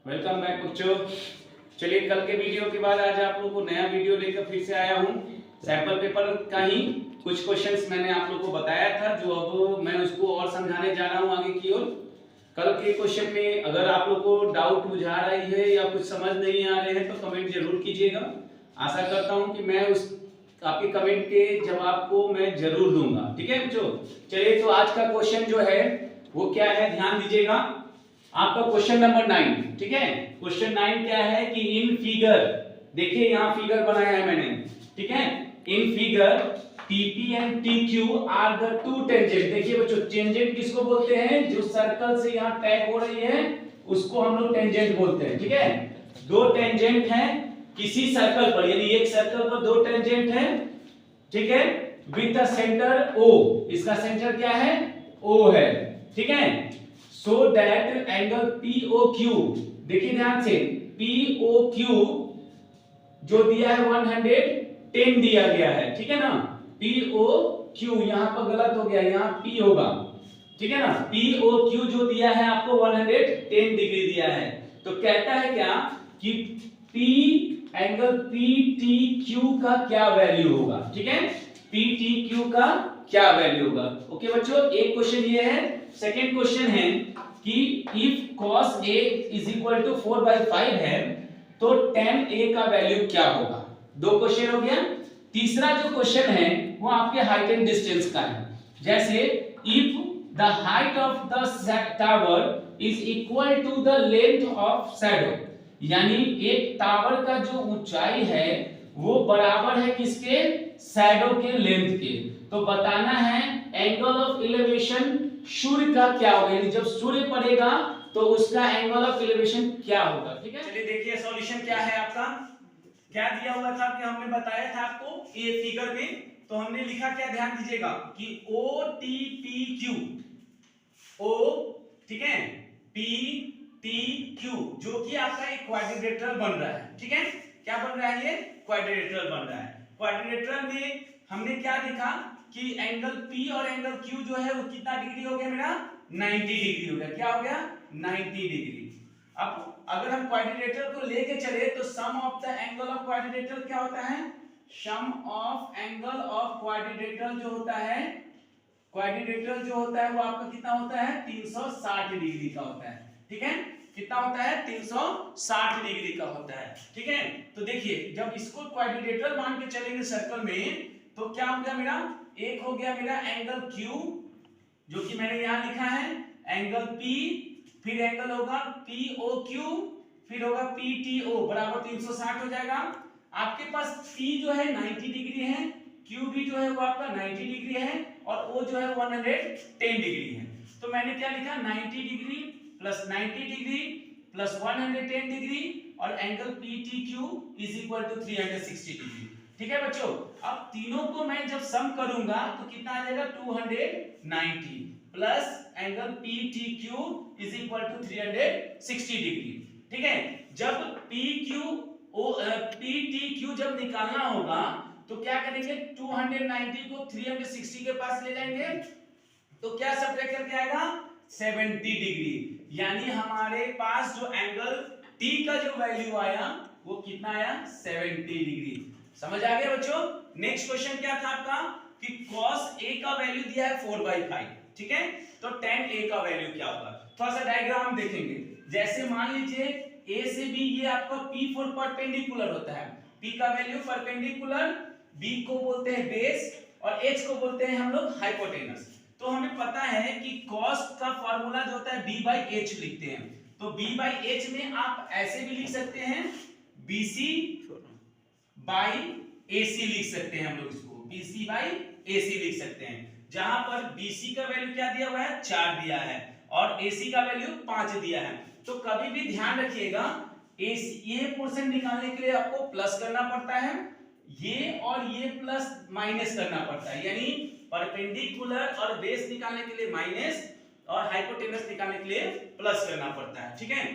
Welcome back बच्चों। चलिए कल के वीडियो के बाद आज आप लोगों को नया वीडियो लेकर फिर से आया हूँ। सैंपल पेपर का ही कुछ क्वेश्चंस मैंने आप लोगों को बताया था, जो अब मैं उसको और समझाने जा रहा हूँ आगे की ओर। कल के क्वेश्चन में अगर आप लोगों को डाउट बुझा रही है या कुछ समझ नहीं आ रहे हैं तो कमेंट जरूर कीजिएगा। आशा करता हूँ कि मैं उस आपके कमेंट के जवाब को मैं जरूर दूंगा। ठीक है बच्चों, चलिए तो आज का क्वेश्चन जो है वो क्या है, ध्यान दीजिएगा। आपका क्वेश्चन नंबर 9, ठीक है। क्वेश्चन 9 क्या है कि इन फिगर, देखिए यहां फिगर बनाया है मैंने, ठीक है। In figure TP and TQ are the two tangent. देखिए बच्चों, टेंजेंट किसको बोलते हैं? जो सर्कल से यहां टैग हो रही है उसको हम लोग टेंजेंट बोलते हैं, ठीक है। दो टेंजेंट हैं किसी सर्कल पर, यानी एक सर्कल पर दो टेंजेंट हैं, ठीक है, विद द सेंटर O। इसका सेंटर क्या है? O है, ठीक है। सो दैट एंगल POQ, देखिए ध्यान से, POQ जो दिया है 110 दिया गया है, ठीक है ना। POQ यहां पर गलत हो गया, यहां P होगा, ठीक है ना। POQ जो दिया है आपको 110 डिग्री दिया है। तो कहता है क्या कि P एंगल PTQ का क्या वैल्यू होगा, ठीक है। PTQ का क्या वैल्यू होगा। ओके बच्चों, एक क्वेश्चन ये है। सेकंड क्वेश्चन है कि if cos A is equal to 4/5 है तो tan A का वैल्यू क्या होगा। दो क्वेश्चन हो गया। तीसरा जो क्वेश्चन है वो आपके हाइट एंड डिस्टेंस का है। जैसे if the height of the tower is equal to the length of the, यानी एक टावर का जो ऊंचाई है वो बराबर है किसके? शैडो के लेंथ के। तो बताना है एंगल ऑफ एलिवेशन सूर्य का क्या होगा, यानी जब सूर्य पड़ेगा तो उसका एंगल ऑफ एलिवेशन क्या होगा, ठीक है। चलिए देखिए सॉल्यूशन क्या है आपका। क्या दिया हुआ था कि हमने बताया था आपको ये फिगर में, तो हमने लिखा क्या, ध्यान दीजिएगा कि OTPQ, O, ठीक है, PTQ जो कि आपका एक क्वाड्रिलेटरल बन रहा है, ठीक है। क्या बन रहा है? ये क्वाड्रिलेटरल बन रहा है। क्वाड्रिलेटरल में हमने क्या लिखा कि एंगल P और एंगल Q जो है वो कितना डिग्री हो गया मेरा? 90 डिग्री हो गया। क्या हो गया? 90 डिग्री। अब अगर हम क्वाड्रिलेटरल को लेके चले तो sum of the angle of quadrilateral क्या होता है? Sum of angle of quadrilateral जो होता है, क्वाड्रिलेटरल जो होता है वो आपका कितना होता है? 360 डिग्री का होता है, ठीक है। कितना होता है? 360 डिग्री का होता है, ठीक है। तो देखिए जब इसको क्वाड्रिलेटरल मान के चलेंगे सर्कल में तो क्या हो गया मेरा? एक हो गया मेरा एंगल Q जो कि मैंने यहां लिखा है, एंगल P, फिर एंगल होगा POQ, फिर होगा PTO बराबर 360 हो जाएगा। आपके पास P जो है 90 डिग्री है, Q भी जो है वो आपका 90 डिग्री है और O जो है 110 डिग्री है। तो मैंने क्या लिखा? 90 degree plus 90 degree plus 110 degree और angle PTQ is equal to 360 degree, ठीक है बच्चों। अब तीनों को मैं जब सम करूंगा तो कितना आ जाएगा? 290 plus angle PTQ is equal to 360 degree, ठीक है। जब PTQ जब निकालना होगा तो क्या करेंगे? 290 को 360 के पास ले जाएंगे तो क्या सब्ट्रैक्ट करके आएगा? 70 डिग्री। यानी हमारे पास जो एंगल T का जो वैल्यू आया वो कितना आया? 70 डिग्री। समझ आ गया बच्चों। नेक्स्ट क्वेश्चन क्या था आपका कि cos A का वैल्यू दिया है 4/5, ठीक है। तो tan A का वैल्यू क्या होगा? थोड़ा सा डायग्राम देखेंगे। जैसे मान लीजिए A से B ये आपका P4 परपेंडिकुलर होता है, P का वैल्यू परपेंडिकुलर, B को बोलते हैं बेस और H को बोलते हैं हम लोग हाइपोटेनस। तो हमें पता है कि cos का फार्मूला जो होता है B/H लिखते हैं। तो B/H में आप ऐसे भी लिख सकते हैं, BC by AC लिख सकते हैं हम लोग इसको, BC by AC लिख सकते हैं। जहां पर BC का वैल्यू क्या दिया हुआ है? 4 दिया है और AC का वैल्यू 5 दिया है। तो कभी भी ध्यान रखिएगा AC ये पोर्शन निकालने के लिए आपको प्लस करना पड़ता है, ये और ये प्लस माइनस करना पड़ता है, यानी परपेंडिकुलर और बेस निकालने के लिए माइनस और हाइपोटेनस निकालने के लिए प्लस करना पड़ता है, ठीक है।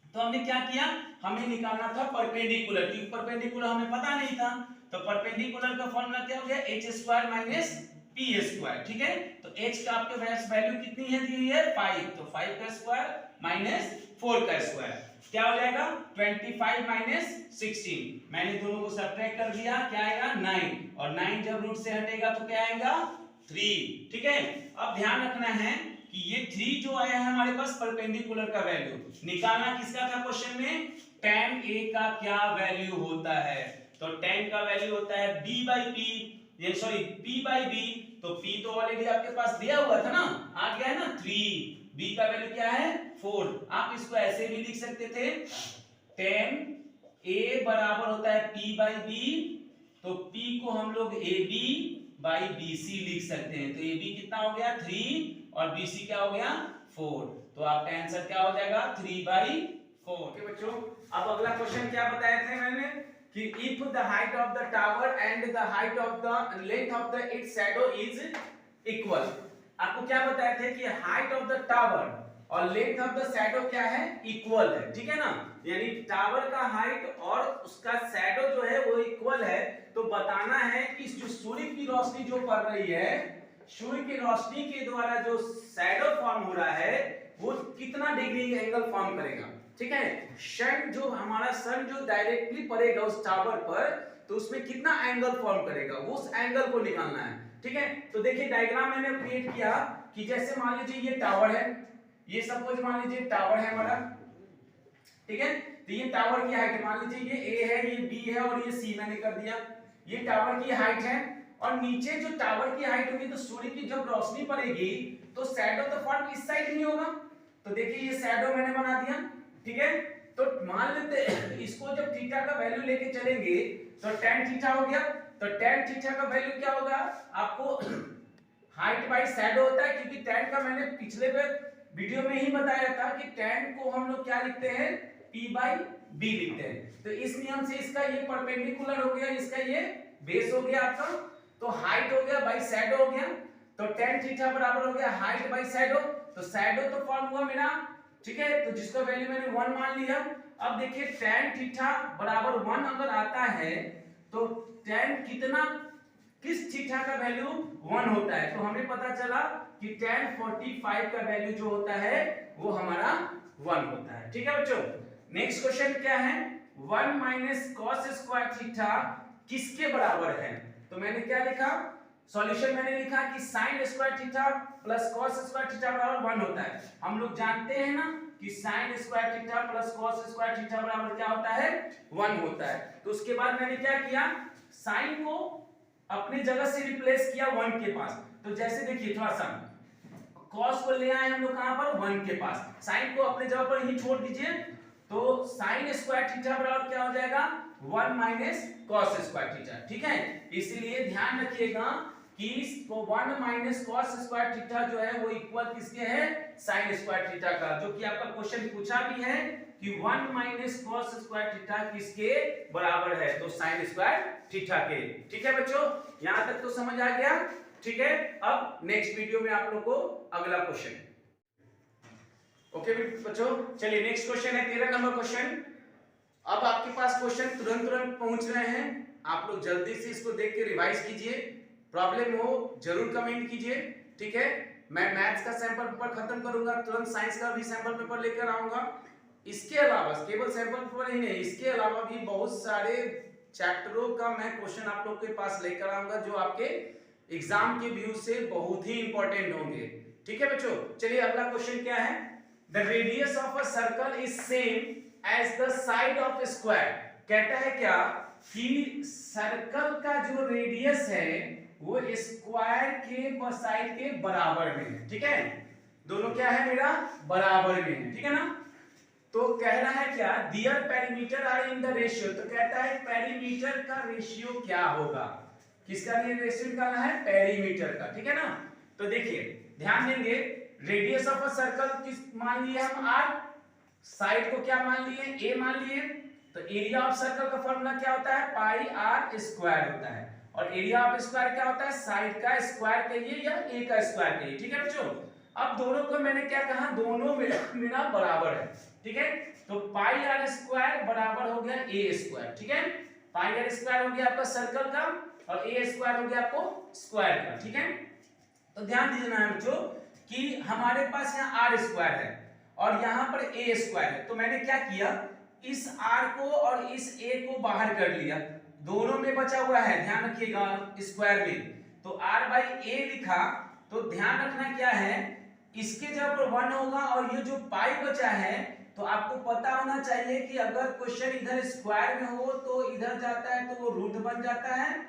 तो हमने क्या किया? हमें निकालना था परपेंडिकुलर, क्योंकि परपेंडिकुलर हमें पता नहीं था। तो परपेंडिकुलर का फॉर्मूला क्या हो गया? h² माइनस p², ठीक है। तो h का आपके वैल्यू कितनी है दी हुई है? 5, तो 5 का स्क्वायर माइनस 4 का स्क्वायर क्या हो जाएगा 25 माइनस 16। मैंने दोनों को सब्ट्रैक्ट कर दिया, क्या आएगा 9, और 9 जब रूट से हटेगा तो क्या आएगा 3। ठीक है, अब ध्यान रखना है कि ये 3 जो आया है हमारे पास परपेंडिकुलर का वैल्यू निकालना किसका था क्वेश्चन में, tan a का क्या वैल्यू होता है। तो tan का वैल्यू होता है b बाई p, ये सॉरी p बाई b, तो p तो ऑलरेडी आपके पास दिया हुआ था ना, आ गया है ना 3, b का वैल्यू क्या है 4। आप इसको ऐसे भी लिख सकते थे tan a बराबर होता है p बाई b, तो p को हम लोग ab बाई bc लिख सकते हैं। तो ab कितना हो गया 3 और bc क्या हो गया 4, तो आपका आंसर क्या हो जाएगा 3 बाई 4। ओके बच्चों, अब अगला क्वेश्चन क्या बताए थे मैंने कि if the height of the tower and the height of the length of the it's shadow is equal. आपको क्या बताए थे कि हाइट ऑफ द टावर और लेंथ ऑफ द शैडो क्या है इक्वल है, ठीक है ना, यानी टावर का हाइट और उसका शैडो जो है वो इक्वल है। तो बताना है कि जो सूर्य की रोशनी जो पड़ रही है, सूर्य की रोशनी के द्वारा जो शैडो फॉर्म हो रहा है वो कितना डिग्री एंगल फॉर्म करेगा। ठीक है, सन जो हमारा सन जो डायरेक्टली पड़ेगा उस टावर पर, तो उसमें कितना एंगल फॉर्म करेगा, उस एंगल को निकालना है। ठीक है, तो देखिए डायग्राम मैंने क्रिएट किया कि जैसे मान लीजिए ये टावर है, ये सपोज मान लीजिए टावर है हमारा, ठीक है, तो ये टावर की हाइट मान लीजिए ये ए है, ये बी है और ये सी मैंने कर दिया, ये टावर की हाइट है। और नीचे जो टावर की हाइट होगी तो सूर्य की जब रोशनी पड़ेगी तो शैडो तो फॉर्म इस साइड नहीं होगा, तो देखिए ये शैडो मैंने बना दिया। ठीक है, तो मान लेते हैं इसको जब थीटा का वैल्यू लेके चलेंगे तो tan थीटा हो गया, तो tan थीटा का वैल्यू क्या होगा आपको हाइट बाय शैडो होता है, क्योंकि tan का मैंने पिछले वीडियो में ही बताया था कि tan को हम लोग क्या लिखते हैं p बाई b लिखते हैं। तो इस नियम से इसका ये परपेंडिकुलर हो गया, इसका ये बेस हो गया आपका, तो हाइट हो गया बाय शैडो हो गया, तो tan थीटा बराबर हो गया हाइट बाय शैडो, तो शैडो तो फॉर्म हुआ मेरा। ठीक है, तो जिसका वैल्यू मैंने 1 मान लिया। अब देखिए tan थीटा बराबर 1 अगर आता है तो tan कितना किस थीटा का वैल्यू 1 होता है, तो हमें पता चला कि tan 45 का वैल्यू जो होता है वो हमारा 1 होता है। ठीक है बच्चों, नेक्स्ट क्वेश्चन क्या है 1 माइनस कॉस स्क्वायर थीटा किसके बराबर है। तो मैंने क्या लिखा, सॉल्यूशन मैंने लिखा कि sin square theta plus cos square theta बराबर 1 होता है। हम लोग जानते हैं ना कि sin square theta plus cos square theta बराबर क्या होता है 1 होता है। तो उसके बाद मैंने क्या किया, sin को अपनी जगह से रिप्लेस किया 1 के पास। तो जैसे देखिए थोड़ा सा cos को ले आए हम लोग कहां पर 1 के पास, sin को अपनी जगह पर ही छोड़ दीजिए, तो sin स्क्वायर थीटा बराबर क्या हो जाएगा 1 माइनस cos स्क्वायर थीटा। ठीक है, इसलिए ध्यान रखिएगा कि इसको 1 माइनस cos स्क्वायर थीटा जो है वो इक्वल किसके है sin स्क्वायर थीटा का, जो कि आपका क्वेश्चन पूछा भी है कि 1 माइनस cos स्क्वायर थीटा किसके बराबर है, तो sin स्क्वायर थीटा के। ठीक है बच्चों, यहां तक तो समझ आ गया। ठीक है, अब नेक्स्ट वीडियो में आप लोग को अगला क्वेश्चन। ओके बच्चों, चलिए नेक्स्ट क्वेश्चन है 13 नंबर क्वेश्चन। अब आपके पास क्वेश्चन तुरंत पहुंच रहे हैं, आप लोग जल्दी से इसको देख के रिवाइज कीजिए, प्रॉब्लम हो जरूर कमेंट कीजिए। ठीक है, मैं मैथ्स का सैंपल पेपर खत्म करूंगा, तुरंत साइंस का भी सैंपल पेपर लेकर आऊंगा। इसके अलावा केवल सैंपल पेपर ही नहीं, इसके अलावा भी बहुत सारे चैप्टरों का मैं क्वेश्चन आप लोग के पास लेकर आऊंगा जो आपके एग्जाम के व्यू से बहुत ही इंपॉर्टेंट होंगे। ठीक है बच्चों, चलिए अगला क्वेश्चन क्या है, the radius of a circle is same as the side of square. कहता है क्या कि सर्कल का जो रेडियस है वो स्क्वायर के साइड के बराबर में है। ठीक है, दोनों क्या है मेरा बराबर में है, ठीक है ना। तो कह रहा है क्या their perimeter are in the ratio, तो कहता है पेरीमीटर का रेशियो क्या होगा, किसका रेशियो निकालना है पेरीमीटर का। ठीक है ना, तो देखिए ध्यान देंगे, रेडियस ऑफ अ सर्कल किस मान लिए हम r, साइड को क्या मान लिए a मान लिए, तो एरिया ऑफ सर्कल का फॉर्मूला क्या होता है पाई r स्क्वायर होता है, और एरिया ऑफ स्क्वायर क्या होता है साइड का स्क्वायर कहिए या a का स्क्वायर कहिए। ठीक है बच्चों, अब दोनों को मैंने क्या कहा दोनों मेरा बराबर है। ठीक है, तो पाई r स्क्वायर बराबर हो गया a स्क्वायर। ठीक है, पाई r स्क्वायर हो गया आपका सर्कल का और a स्क्वायर हो गया आपको स्क्वायर का। ठीक है, तो ध्यान दीजिए ना बच्चों कि हमारे पास यहाँ r स्क्वायर है और यहाँ पर a स्क्वायर है, तो मैंने क्या किया, इस r को और इस a को बाहर कर लिया, दोनों में बचा हुआ है, ध्यान रखिएगा स्क्वायर में, तो r बाई a लिखा। तो ध्यान रखना क्या है, इसके जब 1 होगा और ये जो पाई बचा है, तो आपको पता होना चाहिए कि अगर क्वेश्चन इधर स्क्वायर में हो तो इधर जाता है तो वो रूट बन जाता है,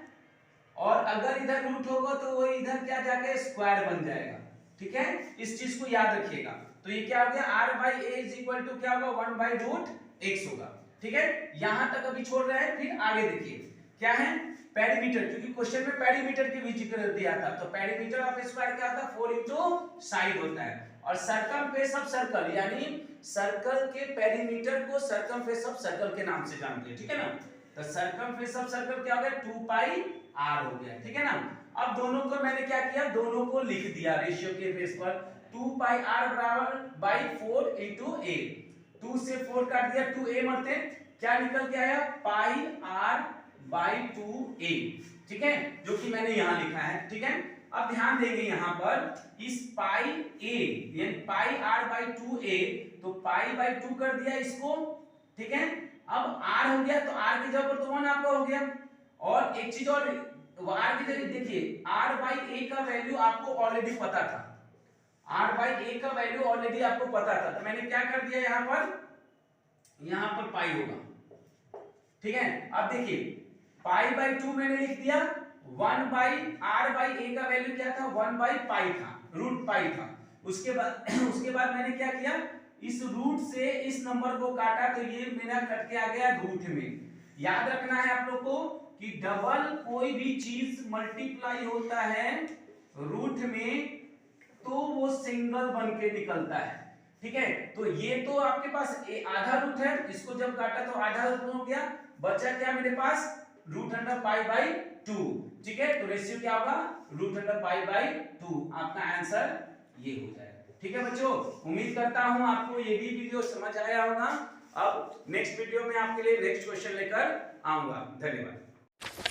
और अगर इधर रूट होगा तो वो इधर क्या जाके स्क्वायर बन जाएगा। ठीक है, इस चीज को याद रखिएगा। तो ये क्या हो गया, r by a is equal to क्या होगा, 1 बाई रूट x होगा। ठीक है, यहां तक अभी छोड़ रहे हैं, फिर आगे देखिए क्या है, पेरीमीटर, क्योंकि क्वेश्चन में पेरीमीटर की भी जिक्र दिया था, तो पेरीमीटर ऑफ स्क्वायर क्या होता है, 4 इंटू साइड होता है, और सरकमफेरेंस ऑफ सर्कल यानी सर्कल के पेरीमीटर को सरकमफेरेंस ऑफ सर्कल के नाम से जानते हैं। ठीक है ना, तो सरकमफेरेंस ऑफ सर्कल क्या हो गया, 2 पाई r हो गया। ठीक है ना, अब दोनों को मैंने क्या किया, दोनों को लिख दिया रेशियो के बेस पर, 2 पाई r बराबर बाई 4 इंटू a, 2 से 4 काट दिया, 2a मरते क्या निकल के आया, पाई r बाई 2a। ठीक है, जो कि मैंने यहां लिखा है। ठीक है, अब ध्यान देंगे यहां पर इस पाई a यानी पाई r बाई 2a, तो पाई बाई 2 कर दिया इसको। ठीक है, अब r हो गया, तो r की जगह पर तो 1 आपका हो गया, और एक चीज और, r की जगह देखिए r बाई a का वैल्यू आपको ऑलरेडी पता था, r बाई a का वैल्यू ऑलरेडी आपको पता था, तो मैंने क्या कर दिया यहां पर पाई होगा। ठीक है, अब देखिए पाई बाई 2 मैंने लिख दिया, 1 बाई r बाई a का वैल्यू क्या था, 1 बाई पाई था, रूट पाई था। उसके बाद मैंने क्या किया, इस रूट से इस नंबर को काटा, तो ये मेरा कट के आ गया रूट में। याद रखना है आप लोग को कि डबल कोई भी चीज मल्टीप्लाई होता है रूट में तो वो सिंगल बन के निकलता है। ठीक है, तो ये तो आपके पास आधा रूट है, इसको जब काटा तो आधा रूट हो गया, बचा क्या मेरे पास, रूट अंडर पाई बाई 2। ठीक है, तो रेशियो क्या होगा, रूट अंडर पाई बाई 2, आपका आंसर ये हो जाएगा। ठीक है बच्चों, उम्मीद करता हूं आपको ये भी वीडियो समझ आया होगा। अब नेक्स्ट वीडियो में आपके लिए नेक्स्ट क्वेश्चन लेकर आऊंगा। धन्यवाद।